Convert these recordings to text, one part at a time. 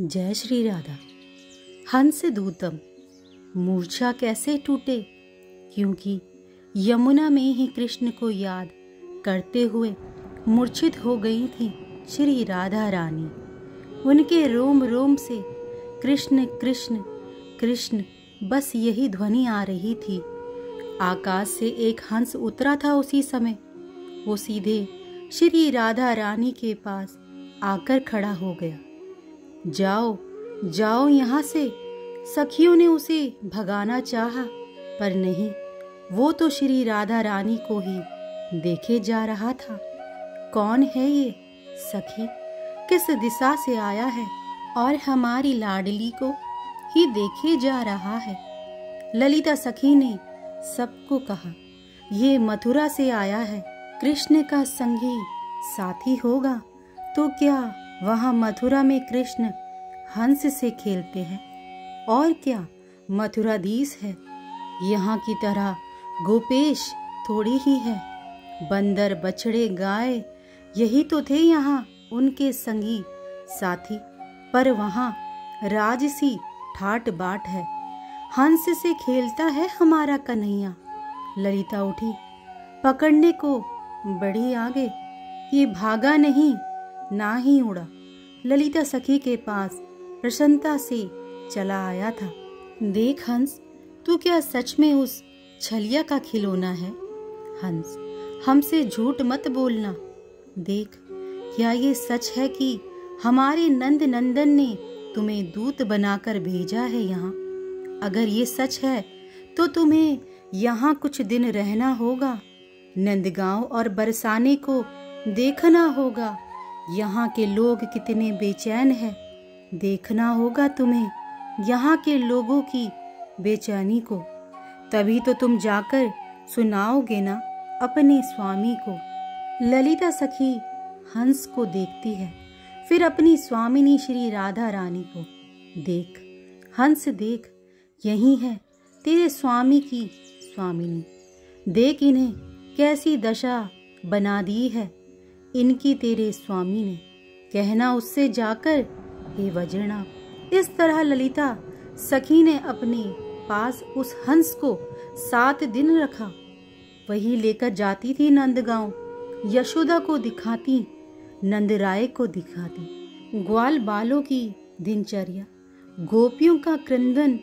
जय श्री राधा। हंस दूतम मूर्छा कैसे टूटे, क्योंकि यमुना में ही कृष्ण को याद करते हुए मूर्छित हो गई थी श्री राधा रानी। उनके रोम रोम से कृष्ण कृष्ण कृष्ण बस यही ध्वनि आ रही थी। आकाश से एक हंस उतरा था उसी समय। वो सीधे श्री राधा रानी के पास आकर खड़ा हो गया। जाओ जाओ यहाँ से। सखियों ने उसे भगाना चाहा, पर नहीं, वो तो श्री राधा रानी को ही देखे जा रहा था। कौन है ये सखी, किस दिशा से आया है और हमारी लाडली को ही देखे जा रहा है। ललिता सखी ने सबको कहा, ये मथुरा से आया है, कृष्ण का संगी साथी होगा। तो क्या वहाँ मथुरा में कृष्ण हंस से खेलते हैं? और क्या मथुराधीश है? यहाँ की तरह गोपेश थोड़ी ही है। बंदर बछड़े गाय यही तो थे यहाँ उनके संगी साथी, पर वहाँ राजसी ठाट बाट है। हंस से खेलता है हमारा कन्हैया। ललिता उठी, पकड़ने को बढ़ी आगे। ये भागा नहीं, ना ही उड़ा। ललिता सखी के पास प्रसन्नता से चला आया था। देख हंस, तू क्या सच में उस छलिया का खिलौना है? हंस, हमसे झूठ मत बोलना। देख, क्या ये सच है कि हमारे नंद नंदन ने तुम्हें दूत बनाकर भेजा है यहाँ? अगर ये सच है तो तुम्हें यहाँ कुछ दिन रहना होगा। नंदगांव और बरसाने को देखना होगा। यहाँ के लोग कितने बेचैन हैं। देखना होगा तुम्हें यहाँ के लोगों की बेचैनी को। तभी तो तुम जाकर सुनाओगे ना अपने स्वामी को। ललिता सखी हंस को देखती है, फिर अपनी स्वामिनी श्री राधा रानी को। देख हंस, देख, यही है तेरे स्वामी की स्वामिनी। देख इन्हें कैसी दशा बना दी है इनकी तेरे स्वामी ने। कहना उससे जाकर, हे वज्रना। इस तरह ललिता सखी ने अपने पास उस हंस को 7 दिन रखा। वही लेकर जाती थी नंदगांव, यशोदा को दिखाती, नंदराय को दिखाती। ग्वाल बालों की दिनचर्या, गोपियों का क्रंदन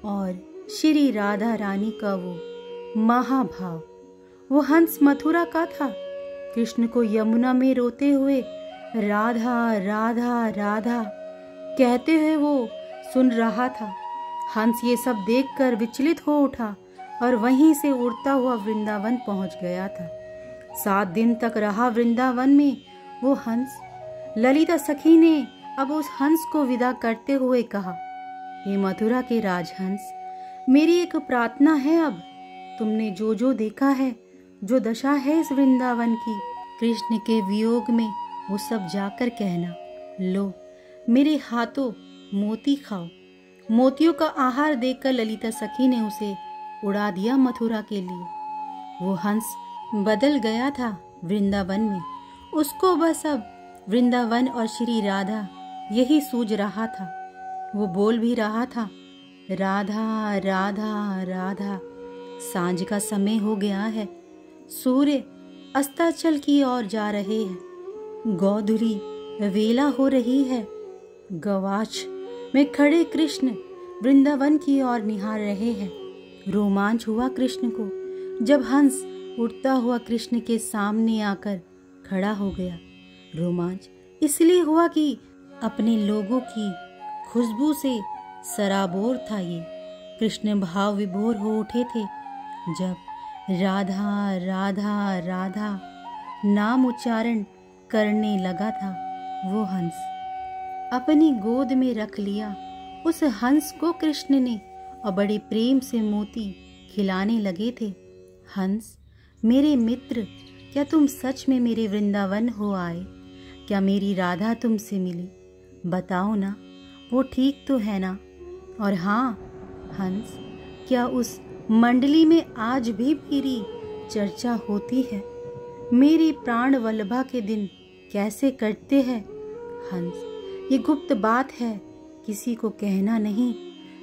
और श्री राधा रानी का वो महाभाव। वो हंस मथुरा का था। कृष्ण को यमुना में रोते हुए राधा राधा राधा कहते हुए वो सुन रहा था। हंस ये सब देखकर विचलित हो उठा और वहीं से उड़ता हुआ वृंदावन पहुंच गया था। 7 दिन तक रहा वृंदावन में वो हंस। ललिता सखी ने अब उस हंस को विदा करते हुए कहा, हे मथुरा के राजहंस, मेरी एक प्रार्थना है। अब तुमने जो जो देखा है, जो दशा है इस वृंदावन की, कृष्ण के वियोग में, वो सब जाकर कहना। लो, मेरे हाथों मोती खाओ। मोतियों का आहार देकर ललिता सखी ने उसे उड़ा दिया मथुरा के लिए। वो हंस बदल गया था वृंदावन में। उसको बस अब वृंदावन और श्री राधा यही सूझ रहा था। वो बोल भी रहा था, राधा राधा राधा। सांझ का समय हो गया है। सूर्य अस्ताचल की ओर जा रहे हैं। गोधूली वेला हो रही है। गवाच में खड़े कृष्ण वृंदावन की ओर निहार रहे हैं। रोमांच हुआ कृष्ण को जब हंस उड़ता हुआ कृष्ण के सामने आकर खड़ा हो गया। रोमांच इसलिए हुआ कि अपने लोगों की खुशबू से सराबोर था ये। कृष्ण भाव विभोर हो उठे थे जब राधा राधा राधा नाम उच्चारण करने लगा था। वो हंस अपनी गोद में रख लिया। उस हंस को कृष्ण ने और बड़े प्रेम से मोती खिलाने लगे थे। हंस, मेरे मित्र, क्या तुम सच में मेरे वृंदावन हो आए? क्या मेरी राधा तुमसे मिली? बताओ ना, वो ठीक तो है ना? और हाँ हंस, क्या उस मंडली में आज भी मेरी चर्चा होती है? मेरी प्राण वल्लभा के दिन कैसे कटते हैं? हंस, ये गुप्त बात है, किसी को कहना नहीं।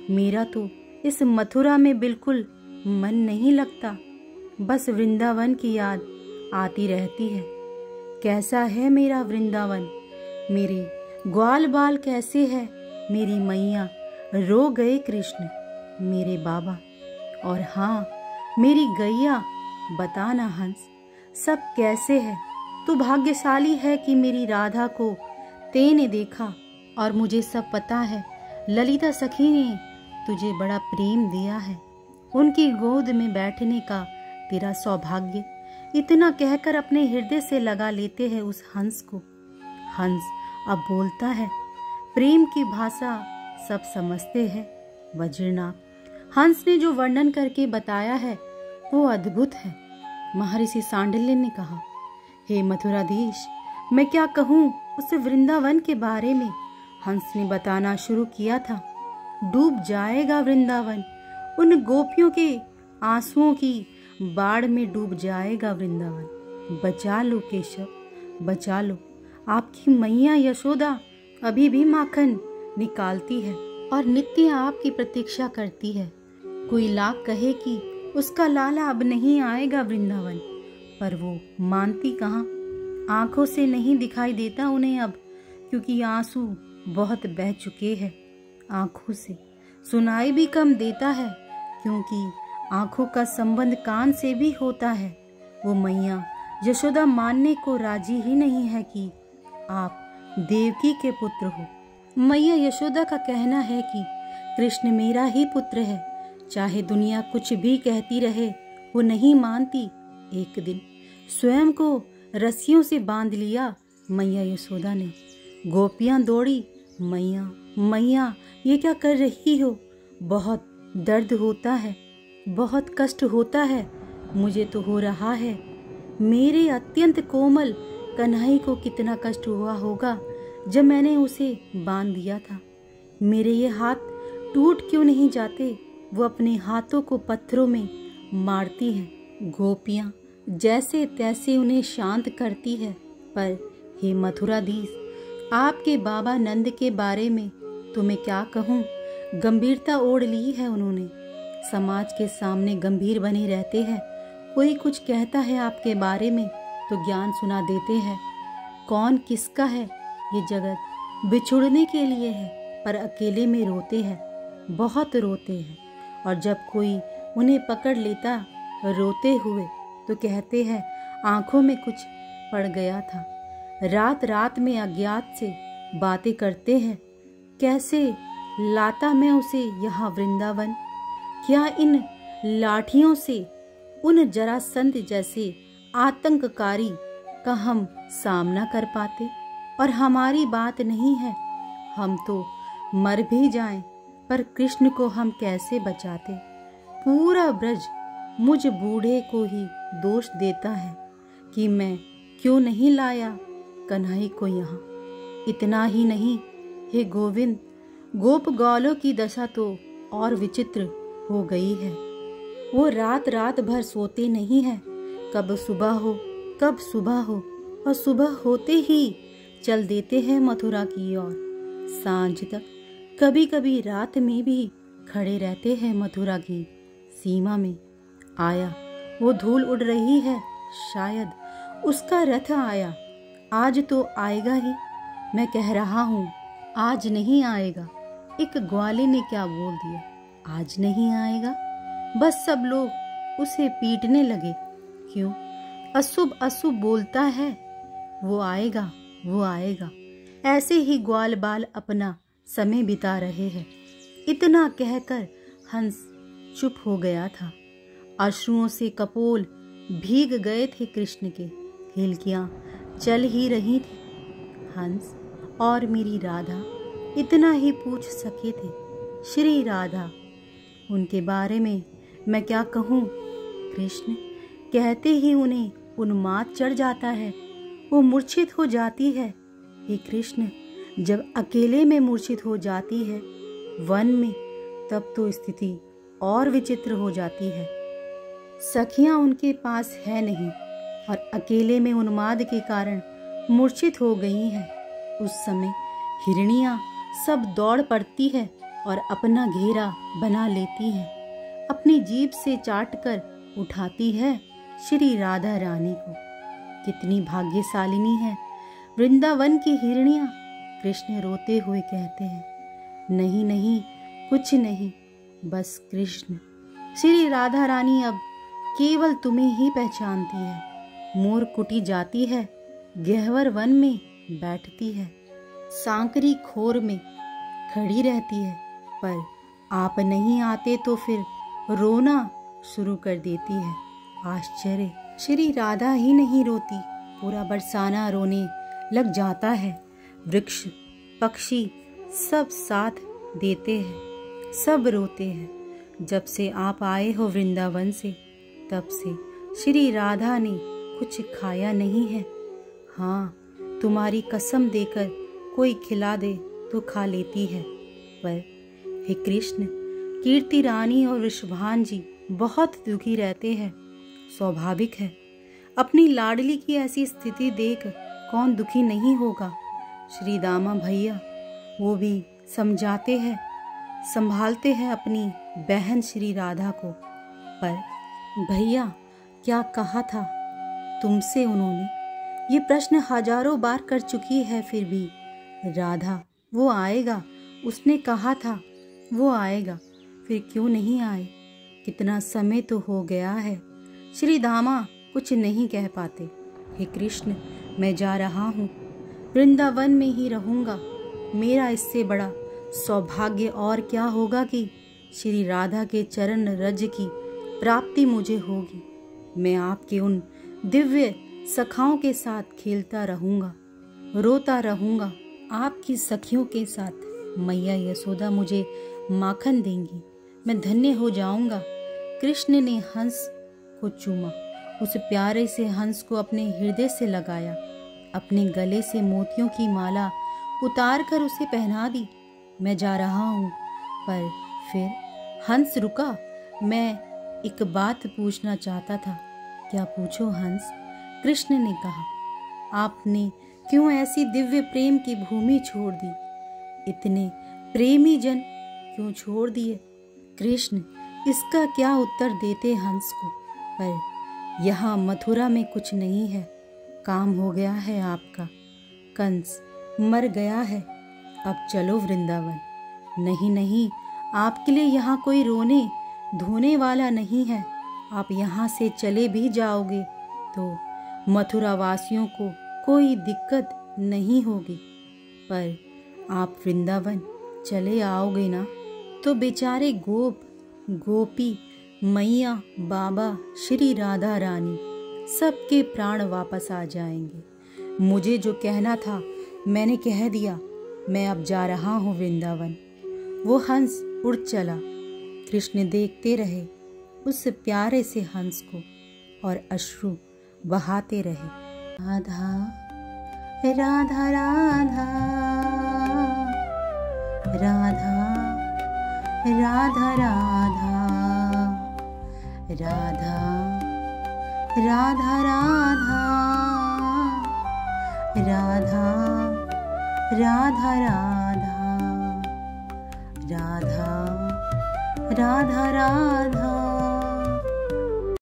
मेरा तो इस मथुरा में बिल्कुल मन नहीं लगता। बस वृंदावन की याद आती रहती है। कैसा है मेरा वृंदावन, मेरे ग्वाल बाल कैसे है, मेरी मैया रो गए कृष्ण, मेरे बाबा, और हाँ मेरी गैया। बता ना हंस, सब कैसे है? तू भाग्यशाली है कि मेरी राधा को तेने देखा, और मुझे सब पता है ललिता सखी ने तुझे बड़ा प्रेम दिया है। उनकी गोद में बैठने का तेरा सौभाग्य। इतना कहकर अपने हृदय से लगा लेते हैं उस हंस को। हंस अब बोलता है। प्रेम की भाषा सब समझते हैं। वज्रनाभ हंस ने जो वर्णन करके बताया है वो अद्भुत है। महर्षि सांडिल्य ने कहा, हे मथुराधीश, मैं क्या कहूँ उस वृंदावन के बारे में। हंस ने बताना शुरू किया था। डूब जाएगा वृंदावन, उन गोपियों के आंसुओं की बाढ़ में डूब जाएगा वृंदावन। बचा लो केशव, बचा लो। आपकी मैया यशोदा अभी भी माखन निकालती है और नित्य आपकी प्रतीक्षा करती है। कोई लाख कहे कि उसका लाला अब नहीं आएगा वृंदावन, पर वो मानती कहाँ। आंखों से नहीं दिखाई देता उन्हें अब, क्योंकि आंसू बहुत बह चुके हैं। आंखों से सुनाई भी कम देता है, क्योंकि आंखों का संबंध कान से भी होता है। वो मैया यशोदा मानने को राजी ही नहीं है कि आप देवकी के पुत्र हो। मैया यशोदा का कहना है कि कृष्ण मेरा ही पुत्र है। चाहे दुनिया कुछ भी कहती रहे, वो नहीं मानती। एक दिन स्वयं को रस्सियों से बांध लिया मैया यशोदा ने। गोपियां दौड़ी, मैया मैया ये क्या कर रही हो? बहुत दर्द होता है, बहुत कष्ट होता है, मुझे तो हो रहा है। मेरे अत्यंत कोमल कन्हई को कितना कष्ट हुआ होगा जब मैंने उसे बांध दिया था। मेरे ये हाथ टूट क्यों नहीं जाते? वो अपने हाथों को पत्थरों में मारती हैं। गोपियां जैसे तैसे उन्हें शांत करती है। पर हे मथुराधीश, आपके बाबा नंद के बारे में तो मैं क्या कहूँ। गंभीरता ओढ़ ली है उन्होंने। समाज के सामने गंभीर बने रहते हैं। कोई कुछ कहता है आपके बारे में तो ज्ञान सुना देते हैं। कौन किसका है? ये जगत बिछुड़ने के लिए है, पर अकेले में रोते हैं, बहुत रोते हैं। और जब कोई उन्हें पकड़ लेता रोते हुए तो कहते हैं आंखों में कुछ पड़ गया था। रात रात में अज्ञात से बातें करते हैं। कैसे लाता मैं उसे यहाँ वृंदावन? क्या इन लाठियों से उन जरासंध जैसे आतंककारी का हम सामना कर पाते? और हमारी बात नहीं है, हम तो मर भी जाएं, पर कृष्ण को हम कैसे बचाते? पूरा ब्रज मुझ बूढ़े को ही दोष देता है कि मैं क्यों नहीं लाया कन्हई को यहाँ। इतना ही नहीं, हे गोविंद, गोप ग्वालों की दशा तो और विचित्र हो गई है। वो रात रात भर सोते नहीं हैं। कब सुबह हो, कब सुबह हो, और सुबह होते ही चल देते हैं मथुरा की ओर। सांझ तक, कभी कभी रात में भी खड़े रहते हैं मथुरा की सीमा में। आया, वो धूल उड़ रही है, शायद उसका रथ आया। आज तो आएगा ही, मैं कह रहा हूँ आज नहीं आएगा। एक ग्वाले ने क्या बोल दिया, आज नहीं आएगा। बस सब लोग उसे पीटने लगे। क्यों? अशुभ अशुभ बोलता है। वो आएगा, वो आएगा। ऐसे ही ग्वाल बाल अपना समय बिता रहे हैं। इतना कहकर हंस चुप हो गया था। अश्रुओं से कपोल भीग गए थे कृष्ण के। हिलकियां चल ही रही थी। हंस और मेरी राधा इतना ही पूछ सके थे। श्री राधा, उनके बारे में मैं क्या कहूँ। कृष्ण कहते ही उन्हें उन्माद चढ़ जाता है, वो मूर्छित हो जाती है। हे कृष्ण, जब अकेले में मूर्छित हो जाती है वन में, तब तो स्थिति और विचित्र हो जाती है। सखियां उनके पास है नहीं और अकेले में उन्माद के कारण मूर्छित हो गई हैं। उस समय हिरनियां सब दौड़ पड़ती है और अपना घेरा बना लेती है। अपनी जीभ से चाटकर उठाती है श्री राधा रानी को। कितनी भाग्यशालिनी है वृंदावन की हिरनियां। कृष्ण रोते हुए कहते हैं, नहीं नहीं, कुछ नहीं, बस कृष्ण। श्री राधा रानी अब केवल तुम्हें ही पहचानती है। मोर कुटी जाती है, गहवर वन में बैठती है, सांकरी खोर में खड़ी रहती है, पर आप नहीं आते तो फिर रोना शुरू कर देती है। आश्चर्य, श्री राधा ही नहीं रोती, पूरा बरसाना रोने लग जाता है। वृक्ष पक्षी सब साथ देते हैं, सब रोते हैं। जब से आप आए हो वृंदावन से, तब से श्री राधा ने कुछ खाया नहीं है। हाँ, तुम्हारी कसम देकर कोई खिला दे तो खा लेती है, पर हे कृष्ण, कीर्ति रानी और ऋषभान जी बहुत दुखी रहते हैं। स्वाभाविक है, अपनी लाडली की ऐसी स्थिति देख कौन दुखी नहीं होगा। श्री दामा भैया वो भी समझाते हैं, संभालते हैं अपनी बहन श्री राधा को। पर भैया क्या कहा था तुमसे उन्होंने? ये प्रश्न हजारों बार कर चुकी है, फिर भी राधा वो आएगा, उसने कहा था वो आएगा, फिर क्यों नहीं आए? कितना समय तो हो गया है। श्री दामा कुछ नहीं कह पाते। हे कृष्ण, मैं जा रहा हूँ, वृंदावन में ही रहूँगा। मेरा इससे बड़ा सौभाग्य और क्या होगा कि श्री राधा के चरण रज की प्राप्ति मुझे होगी। मैं आपके उन दिव्य सखाओं के साथ खेलता रहूँगा, रोता रहूँगा। आपकी सखियों के साथ मैया यशोदा मुझे माखन देंगी, मैं धन्य हो जाऊँगा। कृष्ण ने हंस को चूमा, उस प्यारे से हंस को अपने हृदय से लगाया, अपने गले से मोतियों की माला उतार कर उसे पहना दी। मैं जा रहा हूँ। पर फिर हंस रुका। मैं एक बात पूछना चाहता था। क्या पूछो हंस? कृष्ण ने कहा। आपने क्यों ऐसी दिव्य प्रेम की भूमि छोड़ दी? इतने प्रेमी जन क्यों छोड़ दिए? कृष्ण इसका क्या उत्तर देते हंस को? पर यहाँ मथुरा में कुछ नहीं है, काम हो गया है आपका। कंस मर गया है, अब चलो वृंदावन। नहीं नहीं, आपके लिए यहाँ कोई रोने धोने वाला नहीं है। आप यहाँ से चले भी जाओगे तो मथुरा वासियों को कोई दिक्कत नहीं होगी, पर आप वृंदावन चले आओगे ना तो बेचारे गोप गोपी, मैया, बाबा, श्री राधा रानी सबके प्राण वापस आ जाएंगे। मुझे जो कहना था मैंने कह दिया। मैं अब जा रहा हूँ वृंदावन। वो हंस उड़ चला। कृष्ण देखते रहे उस प्यारे से हंस को और अश्रु बहाते रहे। राधा राधा राधा राधा राधा राधा राधा राधा राधा राधा राधा राधा राधा राधा राधा